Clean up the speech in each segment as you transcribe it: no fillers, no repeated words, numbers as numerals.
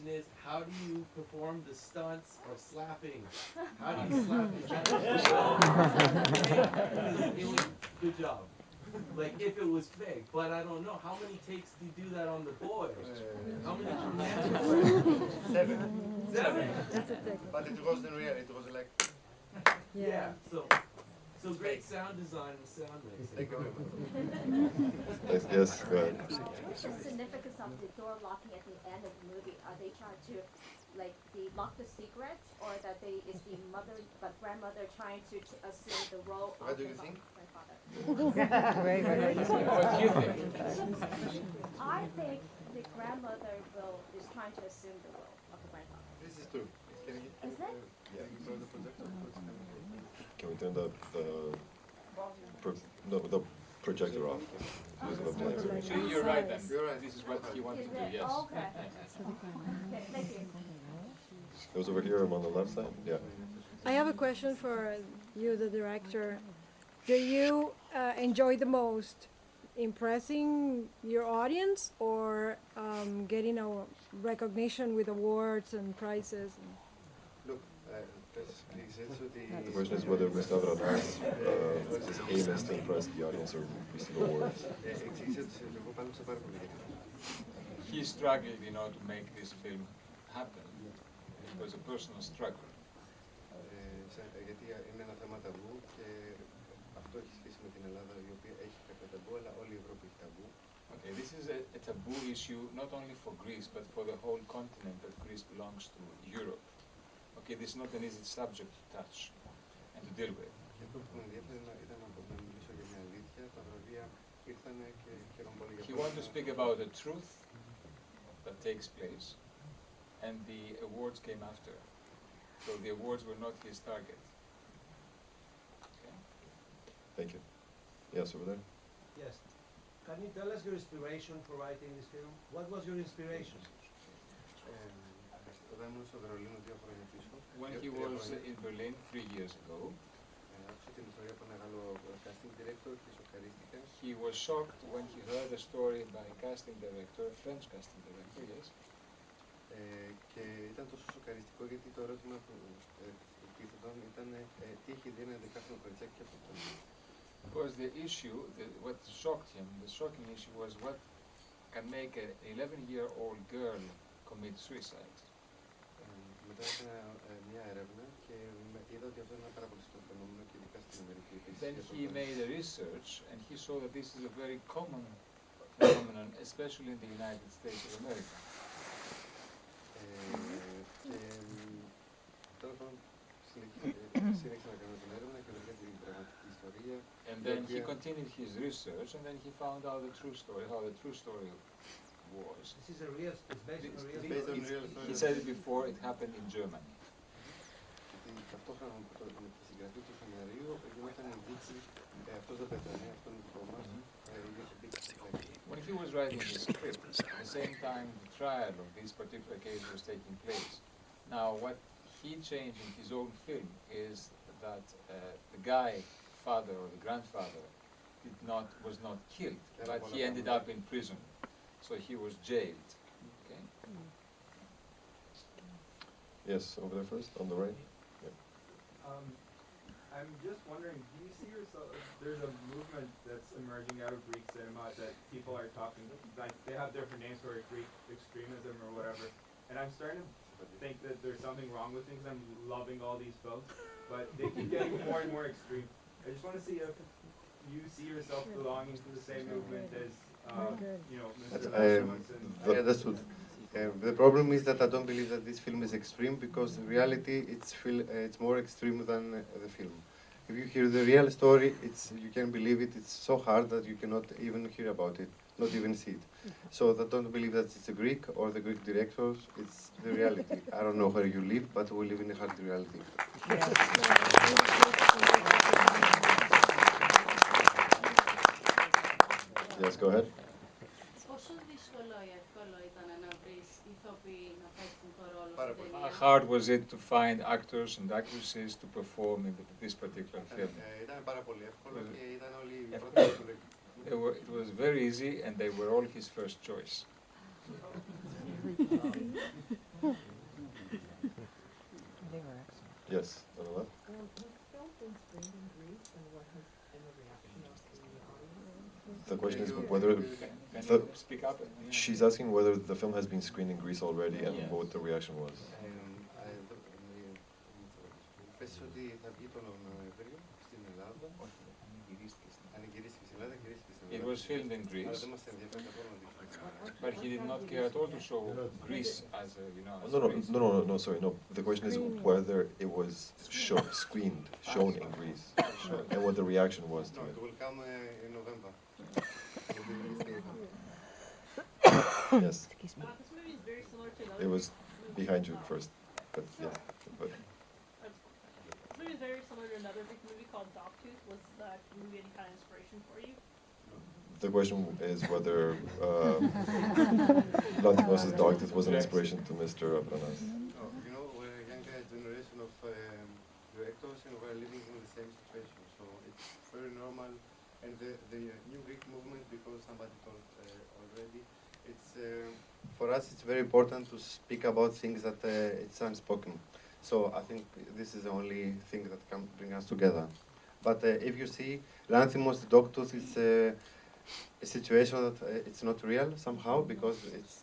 question is, how do you perform the stunts or slapping? How do you slap his hand? Good job. Like if it was fake, but I don't know. How many takes do you do that on the boy? How many chances? Seven. That's a technique. But it wasn't real. It was like. Yeah. So great sound design and sound mixing. Thank you very much. Yes, go ahead. What is the significance of the door locking at the end of the movie? Are they trying to, like, the lock the secrets, or that they is the mother, but grandmother trying to assume the role What of do the you think? grandfather? What do you think? I think the grandmother will is trying to assume the role of the grandfather. This is true. Is it? Can you throw the projector? So it's coming from this side. Can we turn the the projector off? Using the blinds. So you're right, then. You're right. This is what he wanted Is to do, it? yes. Okay. Okay, thank you. It was over here. I'm on the left side. Yeah. I have a question for you, the director. Do you enjoy the most impressing your audience or getting a recognition with awards and prizes? Look, The question is whether Mr. Avranas, his aim is to impress the audience or receive awards. εξήγησε ότι εγώ πάλεψα πάρα πολύ για αυτό. He struggled, to make this film happen. It was a personal struggle. Γιατί είναι ένα θέμα ταμπού και αυτό έχει σχέση με την Ελλάδα, η οποία έχει κάποια ταμπού, αλλά όλη η Ευρώπη έχει ταμπού. Okay, this is a taboo issue not only for Greece but for the whole continent that Greece belongs to, Europe. Okay, this is not an easy subject to touch and to deal with. Και αυτό που με ενδιαφέρει ήταν να μιλήσω για μια αλήθεια. Τα βραβεία ήρθανε και χαίρομαι πολύ για αυτό. He wanted to speak about the truth that takes place, and the awards came after. So the awards were not his target. Okay. Thank you. Yes, over there. Yes. Can you tell us your inspiration for writing this film? What was your inspiration? Όταν ήμουν στο Βερολίνο 2 χρόνια πίσω. When he was in Berlin 3 years ago. Άκουσα την ιστορία από ένα Γάλλο casting director και σοκαρίστηκα. He was shocked when he heard the story by a casting director, a French casting director, yes. Και ήταν τόσο σοκαριστικό γιατί το ερώτημα που τίθετον ήταν τι έχει δει ένα 11χρονο κοριτσάκι από αυτό. Because the issue, what shocked him, the shocking issue was what can make an 11-year-old girl commit suicide. Μετά έκανα μια έρευνα και είδα ότι αυτό είναι ένα πάρα πολύ συχνό φαινόμενο και ειδικά στην Αμερική. Then he made a research and he saw that this is a very common phenomenon, especially in the United States of America. Και τέλος πάντων συνέχισα να κάνω την έρευνα και βρήκα την πραγματική ιστορία. And then he continued his research and then he found out the true story, how the true story was. This is a real, it's based on a real story. Based on real story. He said it before, it happened in Germany. Γιατί ταυτόχρονα με τη συγγραφή του σενάριου γινόταν η δίκη, αυτός δεν πέθανε, αυτό είναι δικό μας, When he was writing his script, at the same time the trial of this particular case was taking place. Now what he changed in his own film is that the guy, father or the grandfather, was not killed, but he ended up in prison. So he was jailed. Okay? Yes, over there first, on the right. Yeah. I'm just wondering, do you see yourself, there's a movement that's emerging out of Greek cinema that people are talking, like they have different names for it, Greek extremism or whatever, and I'm starting to think that there's something wrong with things. I'm loving all these films, but they keep getting more and more extreme. I just want to see if you see yourself belonging to the same movement as, Mr. Avranas. That's true. The problem is that I don't believe that this film is extreme because in reality it's more extreme than the film. If you hear the real story, you can believe it. It's so hard that you cannot even hear about it, not even see it. So I don't believe that it's a Greek or the Greek directors. It's the reality. I don't know where you live, but we live in a hard reality. Yes, go ahead. Πόσο δύσκολο ή εύκολο ήταν να βρεις ηθοποιοί να παίξουν το ρόλο στην ταινία? How hard was it to find actors and actresses to perform in this particular film? Ήταν πάρα πολύ εύκολο και ήταν όλοι οι πρώτοι επιλογές. It was very easy and they were all his first choice. question is you, whether Can the, you speak up? Yeah. she's asking whether the film has been screened in Greece already and Yes. what the reaction was. Πες ότι θα βγει τον Νοέμβριο στην Ελλάδα. Όχι, ανεγυρίστηκε στην Αν γυρίστηκε στην Ελλάδα, γυρίστηκε στην It Ελλάδα. was filmed in Αλλά Greece, δεν μας ενδιαφέρει καθόλου να δείξουμε την but he did not care at all to show Greece as a, as No, no, Greece. no, no, no, no, sorry, no. The question is Screening. whether it was screened, shown in Greece, and what the reaction was to No, it. it will come in November. It will be released later. Yes, This movie is very similar to another it was big movie. behind you first, but yes, but This movie is very similar to another big movie called Dogtooth. Was that movie any kind of inspiration for you? the question is whether Lanthimos' Dogtooth was an inspiration to Mr. Avranas. No, you know, we're a younger generation of directors and we're living in the same situation. So it's very normal. And the New Greek movement, because somebody told already, it's for us it's very important to speak about things that it's unspoken. So I think this is the only thing that can bring us together. But if you see, Lanthimos, the Dogtooth, it's a situation that it's not real somehow because it's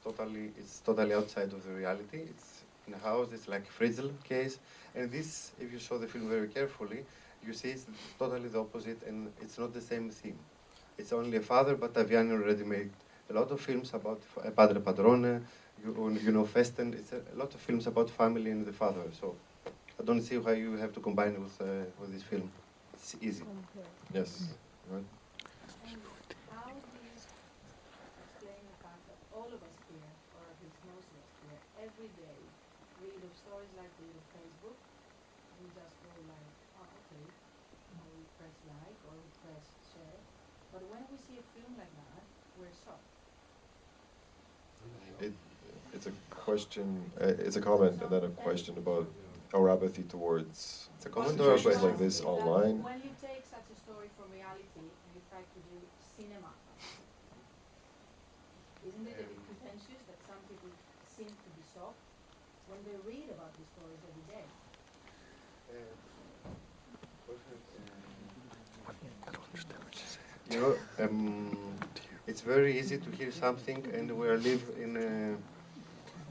totally outside of the reality. It's in a house. It's like Fritzl case, and this, if you saw the film very carefully, you see it's totally the opposite, and it's not the same theme. It's only a father, but Aviani already made a lot of films about Padre Padrone, you know Festen. It's a lot of films about family and the father. So I don't see why you have to combine it with this film. It's easy. Yes. Right. And how do you explain the fact that all of us here, or at least most of us here, every day read of stories like this on Facebook? We just go like, oh, okay, and we press like or we press share. But when we see a film like that, we're shocked. It, it's a question. It's a comment and then a question about our apathy towards It's a comment or a situations question? like this online. When you take such a story from reality and you try to do cinema out of it, isn't it a bit pretentious that some people seem to be shocked when they read about these stories every day? You know, it's very easy to hear something, and we live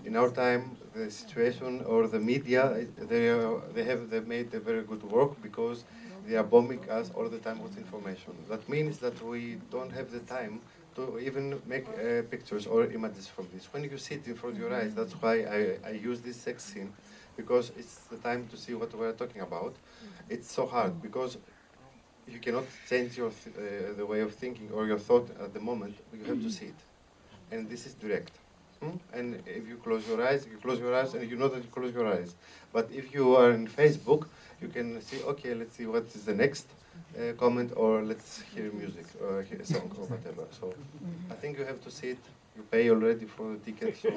in our time. The situation or the media, they made a very good work because they are bombing us all the time with information. That means that we don't have the time to even make pictures or images from this. When you see it in front of your eyes, that's why I use this sex scene, because it's the time to see what we're talking about. It's so hard because you cannot change the way of thinking or your thought at the moment. You have to see it, and this is direct. And if you close your eyes, and you know that you close your eyes. But if you are in Facebook, you can see, okay, let's see what is the next comment, or let's hear music, or hear a song, or whatever. So I think you have to see it. You pay already for the ticket, so.